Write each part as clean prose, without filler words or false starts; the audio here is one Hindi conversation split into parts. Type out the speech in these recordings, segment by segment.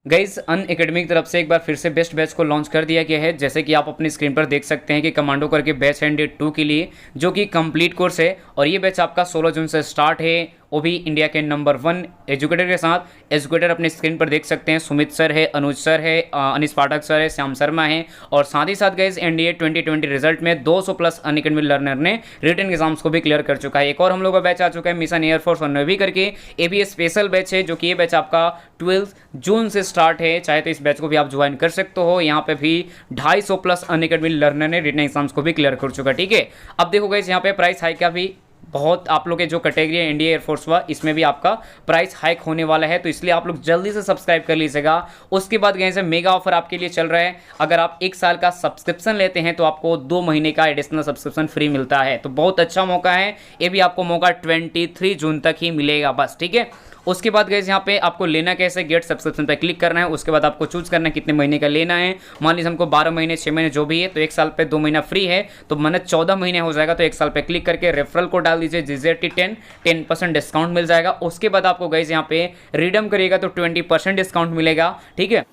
गाइस अन एकेडमी की तरफ से एक बार फिर से बेस्ट बैच को लॉन्च कर दिया गया है। जैसे कि आप अपनी स्क्रीन पर देख सकते हैं कि कमांडो करके बैच है डे 2 के लिए, जो कि कंप्लीट कोर्स है। और ये बैच आपका 16 जून से स्टार्ट है, वो भी इंडिया के नंबर 1 एजुकेटर के साथ। एजुकेटर अपनी स्क्रीन पर देख सकते हैं, सुमित सर है, अनुज सर है, अनिस पाठक सर है, श्याम शर्मा है। और साथ ही साथ गाइस एनडीए 2020 रिजल्ट में 200 प्लस अन एकेडमी लर्नर ने रिटन एग्जाम्स को भी क्लियर कर चुका है। एक और हम लोग का बैच आ चुका है मिशन एयरफोर्स और नेवी करके, ये भी स्पेशल बैच है, जो कि ये बैच आपका 12 जून से स्टार्ट है। चाहे तो इस बैच को भी आप ज्वाइन कर सकते हो। यहाँ पे भी 250 प्लस अन एकेडमी लर्नर ने रिटन एग्जाम्स को भी क्लियर कर चुका है। ठीक है, अब देखो गाइस यहाँ पे प्राइस हाइक का भी बहुत आप लोग के जो कैटेगरी है इंडिया एयरफोर्स वा, इसमें भी आपका प्राइस हाइक होने वाला है। तो इसलिए आप लोग जल्दी से सब्सक्राइब कर लीजिएगा। उसके बाद गए से मेगा ऑफर आपके लिए चल रहा है। अगर आप 1 साल का सब्सक्रिप्शन लेते हैं तो आपको 2 महीने का एडिशनल सब्सक्रिप्शन फ्री मिलता है। तो बहुत अच्छा मौका है, ये भी आपको मौका 23 जून तक ही मिलेगा बस। ठीक है, उसके बाद गए यहाँ पे आपको लेना कैसे, गेट सब्सक्रिप्शन पर क्लिक करना है। उसके बाद आपको चूज करना है कितने महीने का लेना है। मान लीजिए हमको 12 महीने 6 महीने जो भी है, तो 1 साल पे 2 महीना फ्री है, तो मैंने 14 महीने हो जाएगा। तो 1 साल पे क्लिक करके रेफरल को डाल दीजिए GZT10, 10% डिस्काउंट मिल जाएगा। उसके बाद आपको गए यहाँ पे रिडीम करिएगा तो 20% डिस्काउंट मिलेगा। ठीक है,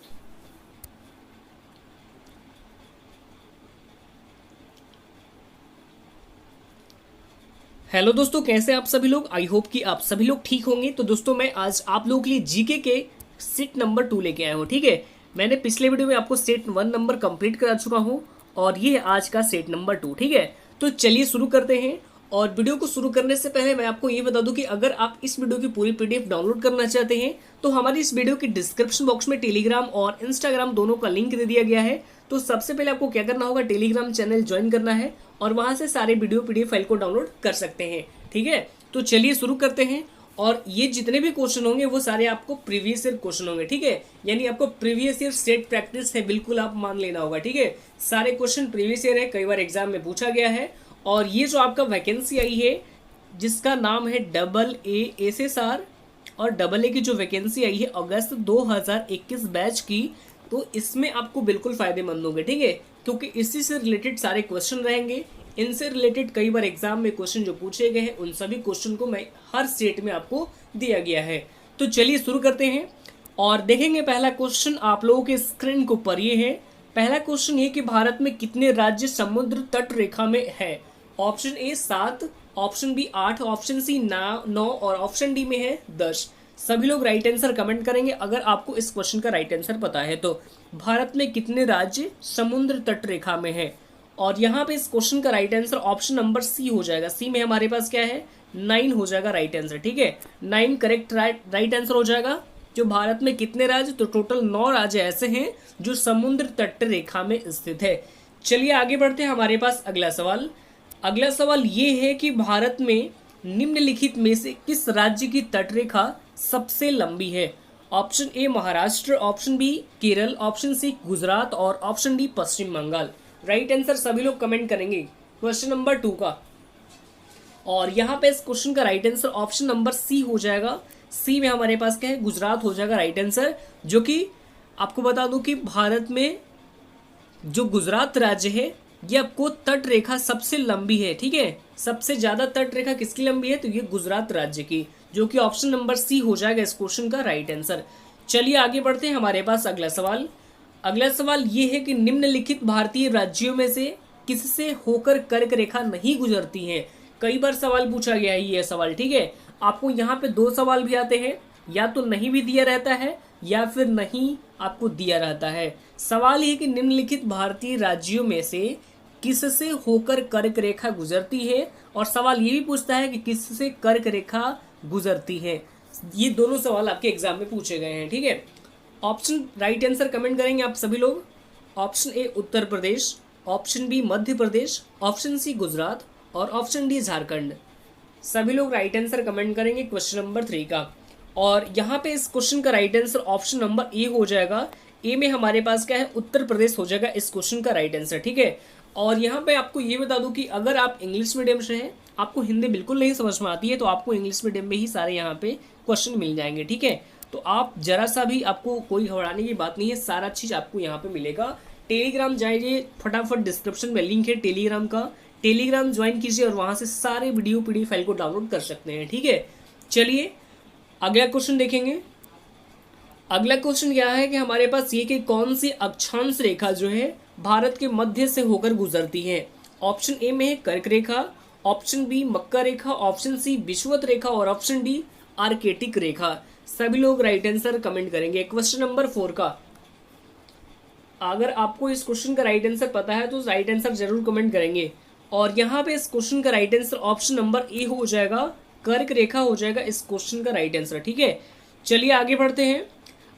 हेलो दोस्तों, कैसे आप सभी लोग। आई होप कि आप सभी लोग ठीक होंगे। तो दोस्तों मैं आज आप लोगों के लिए जीके के सेट नंबर 2 लेके आया हूँ। ठीक है, मैंने पिछले वीडियो में आपको सेट 1 नंबर कंप्लीट करा चुका हूँ और ये है आज का सेट नंबर 2। ठीक है, तो चलिए शुरू करते हैं। और वीडियो को शुरू करने से पहले मैं आपको ये बता दूं कि अगर आप इस वीडियो की पूरी पीडीएफ डाउनलोड करना चाहते हैं तो हमारी इस वीडियो के डिस्क्रिप्शन बॉक्स में टेलीग्राम और इंस्टाग्राम दोनों का लिंक दे दिया गया है। तो सबसे पहले आपको क्या करना होगा, टेलीग्राम चैनल ज्वाइन करना है और वहां से सारे वीडियो पीडीएफ फाइल को डाउनलोड कर सकते हैं। ठीक है, तो चलिए शुरू करते हैं। और ये जितने भी क्वेश्चन होंगे वो सारे आपको प्रीवियस ईयर क्वेश्चन होंगे। ठीक है, यानी आपको प्रीवियस ईयर स्टेट प्रैक्टिस है, बिल्कुल आप मान लेना होगा। ठीक है, सारे क्वेश्चन प्रीवियस ईयर है, कई बार एग्जाम में पूछा गया है। और ये जो आपका वैकेंसी आई है जिसका नाम है AA और AA की जो वैकेंसी आई है अगस्त 2021 बैच की, तो इसमें आपको बिल्कुल फायदेमंद होंगे। ठीक है, क्योंकि इसी से रिलेटेड सारे क्वेश्चन रहेंगे। इनसे रिलेटेड कई बार एग्जाम में क्वेश्चन जो पूछे गए हैं उन सभी क्वेश्चन को मैं हर स्टेट में आपको दिया गया है। तो चलिए शुरू करते हैं और देखेंगे। पहला क्वेश्चन आप लोगों के स्क्रीन के ऊपर ये है। पहला क्वेश्चन ये कि भारत में कितने राज्य समुद्र तट रेखा में है। Option A 7, option B 8, option C 9 और ऑप्शन डी में है 10। सभी लोग राइट आंसर कमेंट करेंगे अगर आपको इस क्वेश्चन का राइट आंसर पता है। तो भारत में कितने राज्य समुद्र तट रेखा में है, और यहाँ पे इस क्वेश्चन का right answer option number C हो जाएगा। सी में हमारे पास क्या है, 9 हो जाएगा राइट आंसर। ठीक है, 9 करेक्ट राइट आंसर हो जाएगा। जो भारत में कितने राज्य, तो टोटल 9 राज्य ऐसे हैं जो समुद्र तट रेखा में स्थित है। चलिए आगे बढ़ते हैं। हमारे पास अगला सवाल ये है कि भारत में निम्नलिखित में से किस राज्य की तटरेखा सबसे लंबी है। Option A Maharashtra, option B Kerala, option C Gujarat और option D Paschim Bengal. Right answer सभी लोग कमेंट करेंगे क्वेश्चन नंबर 2 का। और यहाँ पे इस क्वेश्चन का right answer option number C हो जाएगा। सी में हमारे पास क्या है, गुजरात हो जाएगा राइट आंसर। जो कि आपको बता दूं कि भारत में जो गुजरात राज्य है ये आपको तट रेखा सबसे लंबी है। ठीक है, सबसे ज्यादा तट रेखा किसकी लंबी है, तो ये गुजरात राज्य की, जो कि ऑप्शन नंबर सी हो जाएगा इस क्वेश्चन का राइट आंसर। चलिए आगे बढ़ते हैं। हमारे पास अगला सवाल ये है कि निम्नलिखित भारतीय राज्यों में से किससे होकर कर्क रेखा नहीं गुजरती है। कई बार सवाल पूछा गया है ये सवाल। ठीक है, आपको यहाँ पे 2 सवाल भी आते हैं, या तो नहीं भी दिया रहता है या फिर नहीं आपको दिया रहता है। सवाल ये कि निम्नलिखित भारतीय राज्यों में से किससे होकर कर्क रेखा गुजरती है, और सवाल ये भी पूछता है कि किससे कर्क रेखा गुजरती है। ये दोनों सवाल आपके एग्जाम में पूछे गए हैं। ठीक है, ऑप्शन राइट आंसर कमेंट करेंगे आप सभी लोग। Option A Uttar Pradesh, option B Madhya Pradesh, option C Gujarat और ऑप्शन डी झारखंड। सभी लोग राइट आंसर कमेंट करेंगे क्वेश्चन नंबर 3 का। और यहाँ पे इस क्वेश्चन का right answer option number A हो जाएगा। ए में हमारे पास क्या है, उत्तर प्रदेश हो जाएगा इस क्वेश्चन का राइट आंसर। ठीक है, और यहाँ पे आपको ये बता दूं कि अगर आप इंग्लिश मीडियम से हैं, आपको हिंदी बिल्कुल नहीं समझ में आती है, तो आपको इंग्लिश मीडियम में ही सारे यहाँ पे क्वेश्चन मिल जाएंगे। ठीक है, तो आप जरा सा भी, आपको कोई घबराने की बात नहीं है, सारा चीज़ आपको यहाँ पे मिलेगा। टेलीग्राम जाइए फटाफट, डिस्क्रिप्शन में लिंक है टेलीग्राम का, टेलीग्राम ज्वाइन कीजिए और वहाँ से सारे वीडियो पीडीएफ फाइल को डाउनलोड कर सकते हैं। ठीक है, चलिए अगला क्वेश्चन देखेंगे। अगला क्वेश्चन क्या है कि हमारे पास ये कि कौन सी अक्षांश रेखा जो है भारत के मध्य से होकर गुजरती है। ऑप्शन ए में है कर्क रेखा, ऑप्शन बी मक्का रेखा, ऑप्शन सी विषुवत रेखा और ऑप्शन डी आर्केटिक रेखा। सभी लोग राइट आंसर कमेंट करेंगे। क्वेश्चन नंबर 4 का, अगर आपको इस क्वेश्चन का राइट आंसर पता है तो राइट आंसर जरूर कमेंट करेंगे। और यहाँ पे इस क्वेश्चन का right answer option number A हो जाएगा, कर्क रेखा हो जाएगा इस क्वेश्चन का राइट आंसर। ठीक है, चलिए आगे बढ़ते हैं।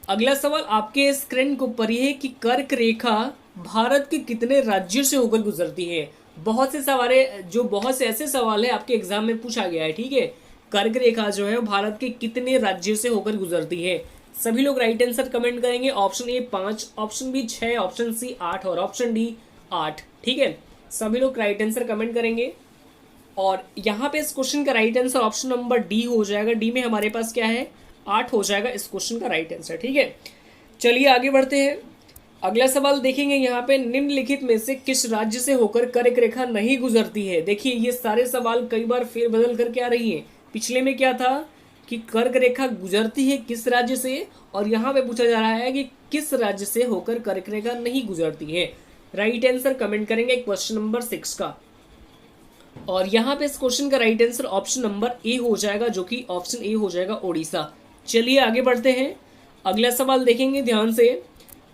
अगला सवाल आपके स्क्रीन के ऊपर है कि कर्क रेखा भारत के कितने राज्यों से होकर गुजरती है। बहुत से ऐसे सवाल है आपके एग्जाम में पूछा गया है। ठीक है, कर्क रेखा जो है भारत के कितने राज्यों से होकर गुजरती है। सभी लोग राइट आंसर कमेंट करेंगे। Option A 5, option B 6, option C 8 और ऑप्शन डी 8। ठीक है, सभी लोग राइट आंसर कमेंट करेंगे। और यहाँ पे इस क्वेश्चन का right answer option number D हो जाएगा। डी में हमारे पास क्या है, 8 हो जाएगा इस क्वेश्चन का राइट आंसर। ठीक है, चलिए आगे बढ़ते हैं। अगला सवाल देखेंगे यहाँ पे, निम्नलिखित में से किस राज्य से होकर कर्क रेखा नहीं गुजरती है। देखिए ये सारे सवाल कई बार फेर बदल करके आ रही है। पिछले में क्या था कि कर्क रेखा गुजरती है किस राज्य से, और यहाँ पे पूछा जा रहा है कि किस राज्य से होकर कर्क रेखा नहीं गुजरती है। राइट आंसर कमेंट करेंगे क्वेश्चन नंबर 6 का। और यहाँ पे इस क्वेश्चन का right answer option number A हो जाएगा, जो कि ऑप्शन ए हो जाएगा ओडिशा। चलिए आगे बढ़ते हैं। अगला सवाल देखेंगे ध्यान से,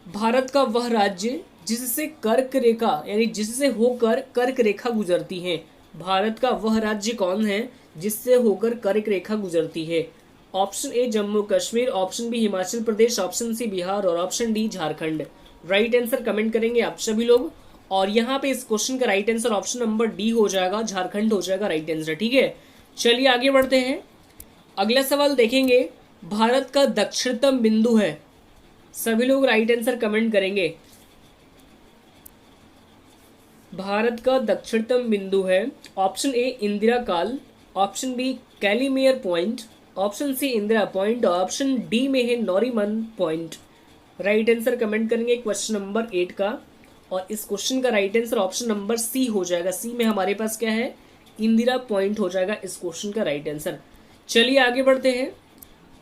भारत का वह राज्य जिससे कर्क रेखा यानी जिससे होकर कर्क रेखा गुजरती है। भारत का वह राज्य कौन है जिससे होकर कर्क रेखा गुजरती है। Option A Jammu Kashmir, option B Himachal Pradesh, option C Bihar और option D Jharkhand. Right answer comment करेंगे आप सभी लोग। और यहाँ पे इस क्वेश्चन का right answer option number D हो जाएगा, झारखंड हो जाएगा राइट आंसर। ठीक है, चलिए आगे बढ़ते हैं। अगला सवाल देखेंगे, भारत का दक्षिणतम बिंदु है। सभी लोग राइट आंसर कमेंट करेंगे। भारत का दक्षिणतम बिंदु है, option A Indira col, option B Calimere point, option C Indira point और ऑप्शन डी में है Nariman point. Right answer comment करेंगे क्वेश्चन नंबर 8 का। और इस क्वेश्चन का right answer option number C हो जाएगा। सी में हमारे पास क्या है, इंदिरा पॉइंट हो जाएगा इस क्वेश्चन का राइट आंसर। चलिए आगे बढ़ते हैं।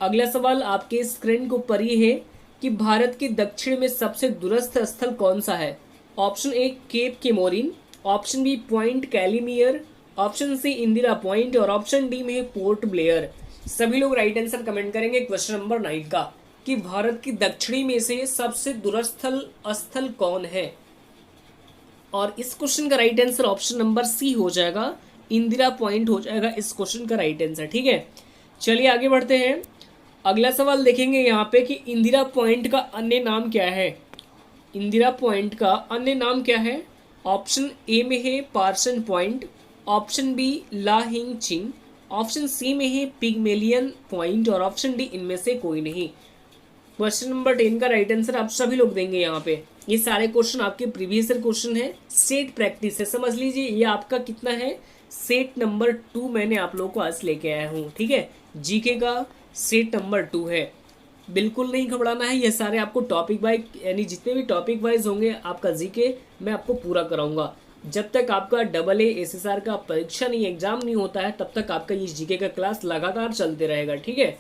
अगला सवाल आपके स्क्रीन के ऊपर ये है कि भारत के दक्षिण में सबसे दूरस्थ स्थल कौन सा है। Option A cape Comorin, option B point Calimere, option C Indira point और ऑप्शन डी में है पोर्ट ब्लेयर। सभी लोग राइट आंसर कमेंट करेंगे क्वेश्चन नंबर 9 का कि भारत की दक्षिणी में से सबसे दूरस्थ स्थल कौन है। और इस क्वेश्चन का right answer option number C हो जाएगा, इंदिरा पॉइंट हो जाएगा इस क्वेश्चन का राइट आंसर। ठीक है, चलिए आगे बढ़ते हैं। अगला सवाल देखेंगे यहाँ पे कि इंदिरा पॉइंट का अन्य नाम क्या है। इंदिरा पॉइंट का अन्य नाम क्या है। ऑप्शन ए में है पार्सन पॉइंट, ऑप्शन बी ला हिंग चिंग, ऑप्शन सी में है पिगमेलियन पॉइंट और ऑप्शन डी इनमें से कोई नहीं। क्वेश्चन नंबर 10 का राइट आंसर आप सभी लोग देंगे। यहाँ पे ये सारे क्वेश्चन आपके प्रीवियस ईयर क्वेश्चन है, सेट प्रैक्टिस है। समझ लीजिए ये आपका कितना है, सेट नंबर 2 मैंने आप लोगों को आज लेके आया हूँ। ठीक है, जीके का सेट नंबर 2 है। बिल्कुल नहीं घबराना है, ये सारे आपको टॉपिक वाइज यानी जितने भी टॉपिक वाइज होंगे आपका जीके मैं आपको पूरा कराऊंगा। जब तक आपका AA SSR का परीक्षा नहीं एग्जाम नहीं होता है तब तक आपका ये जीके का क्लास लगातार चलते रहेगा। ठीक है,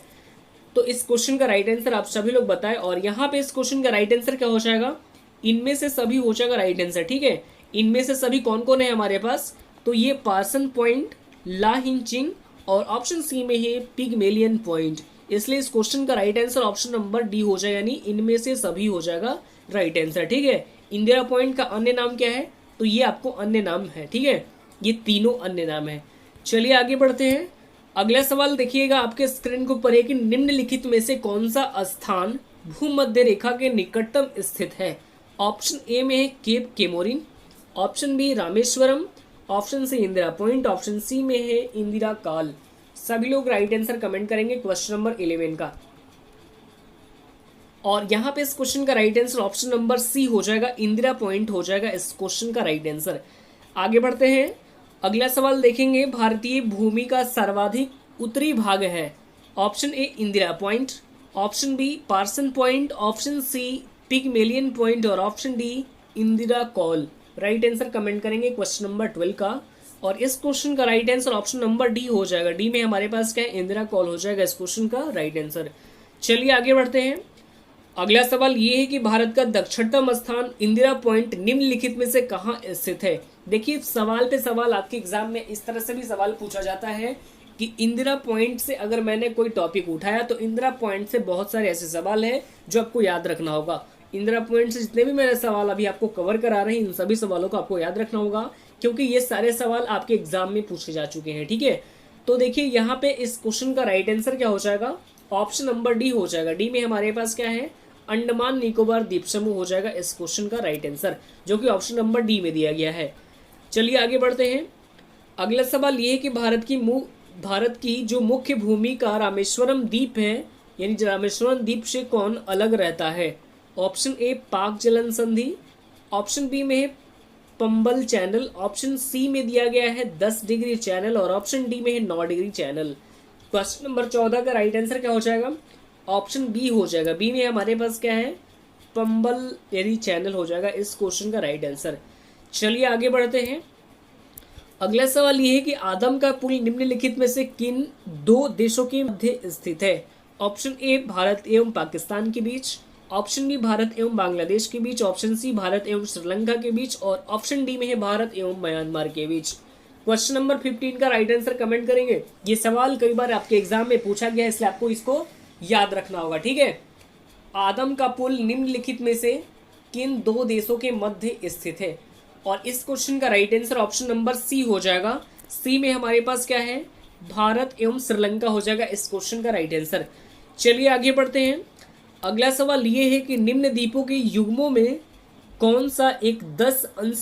तो इस क्वेश्चन का राइट आंसर आप सभी लोग बताएं। और यहाँ पे इस क्वेश्चन का राइट आंसर क्या हो जाएगा, इनमें से सभी हो जाएगा राइट आंसर। ठीक है, इनमें से सभी कौन कौन है हमारे पास, तो ये पार्सन पॉइंट, ला हिंग चिंग और ऑप्शन सी में है पिगमेलियन पॉइंट। इसलिए इस क्वेश्चन का right answer option number D हो जाएगा, यानी इनमें से सभी हो जाएगा राइट आंसर। ठीक है, इंदिरा पॉइंट का अन्य नाम क्या है, तो ये आपको अन्य नाम है। ठीक है, ये तीनों अन्य नाम है। चलिए आगे बढ़ते हैं। अगला सवाल देखिएगा आपके स्क्रीन के ऊपर है कि निम्नलिखित में से कौन सा स्थान भूमध्य रेखा के निकटतम स्थित है। ऑप्शन ए में है cape Comorin, option B Rameswaram, option C Indira point, option C में है इंदिरा काल। सभी लोग राइट आंसर कमेंट करेंगे क्वेश्चन नंबर 11 का। और यहाँ पे इस क्वेश्चन का right answer option number C हो जाएगा, इंदिरा पॉइंट हो जाएगा इस क्वेश्चन का राइट आंसर। आगे बढ़ते हैं। अगला सवाल देखेंगे, भारतीय भूमि का सर्वाधिक उत्तरी भाग है। Option A Indira point, option B Parson point, option C Pygmalion point और option D Indira col. Right answer comment करेंगे क्वेश्चन नंबर 12 का। और इस क्वेश्चन का right answer option number D हो जाएगा। डी में हमारे पास क्या है, इंदिरा कॉल हो जाएगा इस क्वेश्चन का राइट आंसर। चलिए आगे बढ़ते हैं। अगला सवाल ये है कि भारत का दक्षिणतम स्थान इंदिरा पॉइंट निम्नलिखित में से कहाँ स्थित है। देखिए सवाल पे सवाल आपके एग्जाम में इस तरह से भी सवाल पूछा जाता है कि इंदिरा पॉइंट से अगर मैंने कोई टॉपिक उठाया तो इंदिरा पॉइंट से बहुत सारे ऐसे सवाल हैं जो आपको याद रखना होगा। इंदिरा पॉइंट से जितने भी मैंने सवाल अभी आपको कवर करा रहे हैं इन सभी सवालों को आपको याद रखना होगा, क्योंकि ये सारे सवाल आपके एग्जाम में पूछे जा चुके हैं। ठीक है, तो देखिए यहाँ पे इस क्वेश्चन का राइट आंसर क्या हो जाएगा, ऑप्शन नंबर डी हो जाएगा। डी में हमारे पास क्या है, अंडमान निकोबार द्वीप समूह हो जाएगा इस क्वेश्चन का राइट आंसर, जो कि ऑप्शन नंबर डी में दिया गया है। चलिए आगे बढ़ते हैं। अगला सवाल ये है कि भारत की जो मुख्य भूमि का रामेश्वरम द्वीप है, यानी रामेश्वरम द्वीप से कौन अलग रहता है। ऑप्शन ए पाक जलन संधि, ऑप्शन बी में है पंबल चैनल, ऑप्शन सी में दिया गया है 10 डिग्री चैनल और ऑप्शन डी में है 9 डिग्री चैनल। क्वेश्चन नंबर 14 का राइट आंसर क्या हो जाएगा, ऑप्शन बी हो जाएगा। बी में हमारे पास क्या है, पंबल यानी चैनल हो जाएगा इस क्वेश्चन का राइट आंसर। चलिए आगे बढ़ते हैं। अगला सवाल ये है कि आदम का पुल निम्नलिखित में से किन दो देशों के मध्य स्थित है। ऑप्शन ए भारत एवं पाकिस्तान के बीच, ऑप्शन बी भारत एवं बांग्लादेश के बीच, ऑप्शन सी भारत एवं श्रीलंका के बीच और ऑप्शन डी में है भारत एवं म्यांमार के बीच। क्वेश्चन नंबर 15 का राइट आंसर कमेंट करेंगे। ये सवाल कई बार आपके एग्जाम में पूछा गया है, इसलिए आपको इसको याद रखना होगा। ठीक है, आदम का पुल निम्नलिखित में से किन दो देशों के मध्य स्थित है, और इस क्वेश्चन का right answer option number C हो जाएगा। सी में हमारे पास क्या है, भारत एवं श्रीलंका हो जाएगा इस क्वेश्चन का राइट आंसर। चलिए आगे बढ़ते हैं। अगला सवाल ये है कि निम्न द्वीपों के युग्मों में कौन सा एक 10 अंश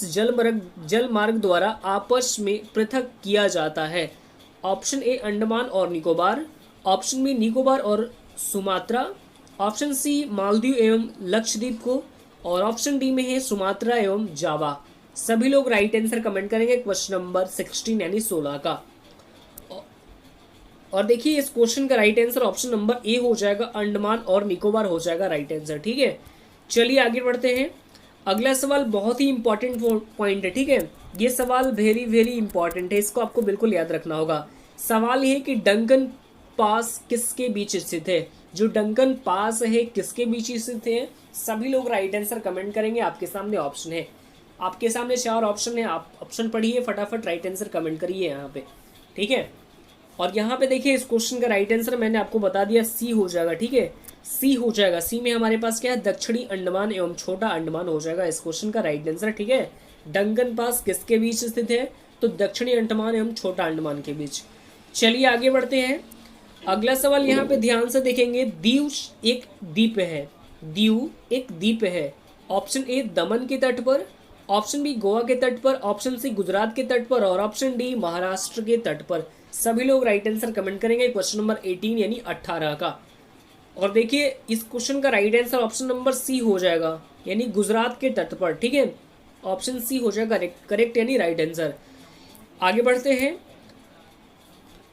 जल मार्ग द्वारा आपस में पृथक किया जाता है। ऑप्शन ए अंडमान और निकोबार, ऑप्शन बी निकोबार और सुमात्रा, ऑप्शन सी मालदीव एवं लक्षद्वीप को और ऑप्शन डी में है सुमात्रा एवं जावा। सभी लोग राइट आंसर कमेंट करेंगे क्वेश्चन नंबर 16 यानी 16 का। और देखिए इस क्वेश्चन का right answer option number A हो जाएगा, अंडमान और निकोबार हो जाएगा राइट आंसर। ठीक है, चलिए आगे बढ़ते हैं। अगला सवाल बहुत ही इंपॉर्टेंट पॉइंट है। ठीक है, ये सवाल वेरी वेरी इंपॉर्टेंट है, इसको आपको बिल्कुल याद रखना होगा। सवाल ये है कि डंकन पास किसके बीच स्थित है। जो डंकन पास है किसके बीच स्थित है, सभी लोग राइट आंसर कमेंट करेंगे। आपके सामने ऑप्शन है, आपके सामने 4 ऑप्शन है, आप ऑप्शन पढ़िए फटाफट, राइट आंसर कमेंट करिए यहाँ पे। ठीक है, और यहाँ पे देखिए इस क्वेश्चन का राइट आंसर मैंने आपको बता दिया, सी हो जाएगा। ठीक है, सी हो जाएगा। सी में हमारे पास क्या है, दक्षिणी अंडमान एवं छोटा अंडमान हो जाएगा इस क्वेश्चन का राइट आंसर। ठीक है, डंकन पास किसके बीच स्थित है, तो दक्षिणी अंडमान एवं छोटा अंडमान के बीच। चलिए आगे बढ़ते हैं। अगला सवाल यहाँ पे ध्यान से देखेंगे। दीव एक द्वीप है, दीव एक द्वीप है। ऑप्शन ए दमन के तट पर, ऑप्शन बी गोवा के तट पर, ऑप्शन सी गुजरात के तट पर और ऑप्शन डी महाराष्ट्र के तट पर। सभी लोग राइट आंसर कमेंट करेंगे क्वेश्चन नंबर 18 यानी 18 का। और देखिए इस क्वेश्चन का right answer option number C हो जाएगा, यानी गुजरात के तट पर। ठीक है, ऑप्शन सी हो जाएगा करेक्ट यानी राइट आंसर। आगे बढ़ते हैं।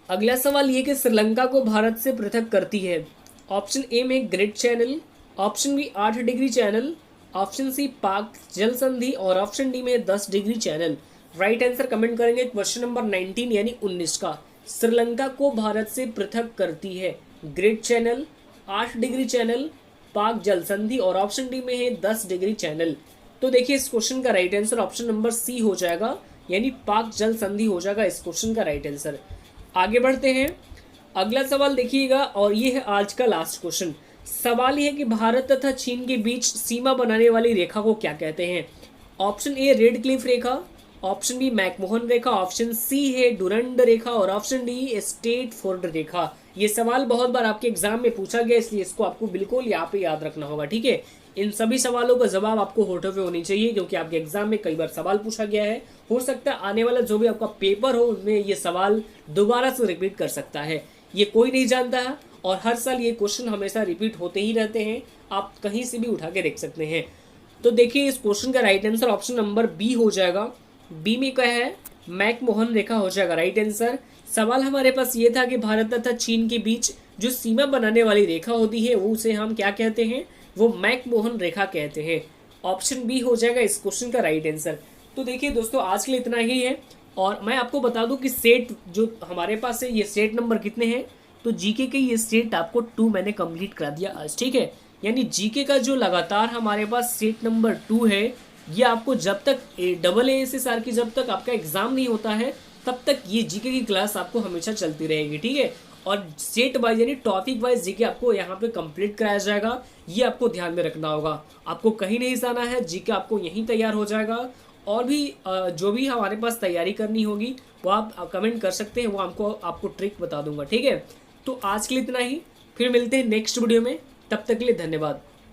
अगला सवाल ये कि श्रीलंका को भारत से पृथक करती है। ऑप्शन ए में great channel, option B 8 degree channel, option C Palk जल संधि और ऑप्शन डी में 10 degree channel. Right answer comment करेंगे क्वेश्चन नंबर 19 यानी 19 का। श्रीलंका को भारत से पृथक करती है ग्रेट चैनल, 8 डिग्री चैनल, पाक जल संधि और ऑप्शन डी में है 10 डिग्री चैनल। तो देखिए इस क्वेश्चन का right answer option number C हो जाएगा, यानी पाक जल संधि हो जाएगा इस क्वेश्चन का राइट आंसर। आगे बढ़ते हैं। अगला सवाल देखिएगा और ये है आज का लास्ट क्वेश्चन। सवाल यह है कि भारत तथा चीन के बीच सीमा बनाने वाली रेखा को क्या कहते हैं। ऑप्शन ए रेड क्लिफ रेखा, ऑप्शन बी मैकमोहन रेखा, ऑप्शन सी है डुरंड रेखा और ऑप्शन डी स्टेटफोर्ड रेखा। ये सवाल बहुत बार आपके एग्जाम में पूछा गया, इसलिए इसको आपको बिल्कुल यहाँ पे याद रखना होगा। ठीक है, इन सभी सवालों का जवाब आपको होठों पे होनी चाहिए, क्योंकि आपके एग्जाम में कई बार सवाल पूछा गया है। हो सकता है आने वाला जो भी आपका पेपर हो उसमें ये सवाल दोबारा से रिपीट कर सकता है, ये कोई नहीं जानता है। और हर साल ये क्वेश्चन हमेशा रिपीट होते ही रहते हैं, आप कहीं से भी उठा के देख सकते हैं। तो देखिए इस क्वेश्चन का right answer option number B हो जाएगा। बी में क्या है, मैकमोहन रेखा हो जाएगा राइट आंसर। सवाल हमारे पास ये था कि भारत तथा चीन के बीच जो सीमा बनाने वाली रेखा होती है वो उसे हम क्या कहते हैं, वो मैकमोहन रेखा कहते हैं। ऑप्शन बी हो जाएगा इस क्वेश्चन का राइट आंसर। तो देखिए दोस्तों आज के लिए इतना ही है, और मैं आपको बता दूं कि सेट जो हमारे पास है ये सेट नंबर कितने हैं। तो जीके के ये सेट आपको 2 मैंने कंप्लीट करा दिया आज। ठीक है, यानी जीके का जो लगातार हमारे पास सेट नंबर 2 है, ये आपको जब तक AASSR की जब तक आपका एग्जाम नहीं होता है तब तक ये जीके की क्लास आपको हमेशा चलती रहेगी, ठीक है। और सेट वाइज यानी टॉपिक वाइज जीके आपको यहाँ पे कंप्लीट कराया जाएगा, ये आपको ध्यान में रखना होगा। आपको कहीं नहीं जाना है, जीके आपको यहीं तैयार हो जाएगा। और भी जो भी हमारे पास तैयारी करनी होगी वो आप कमेंट कर सकते हैं, वो आपको ट्रिक बता दूंगा, ठीक है। तो आज के लिए इतना ही, फिर मिलते हैं नेक्स्ट वीडियो में, तब तक के लिए धन्यवाद।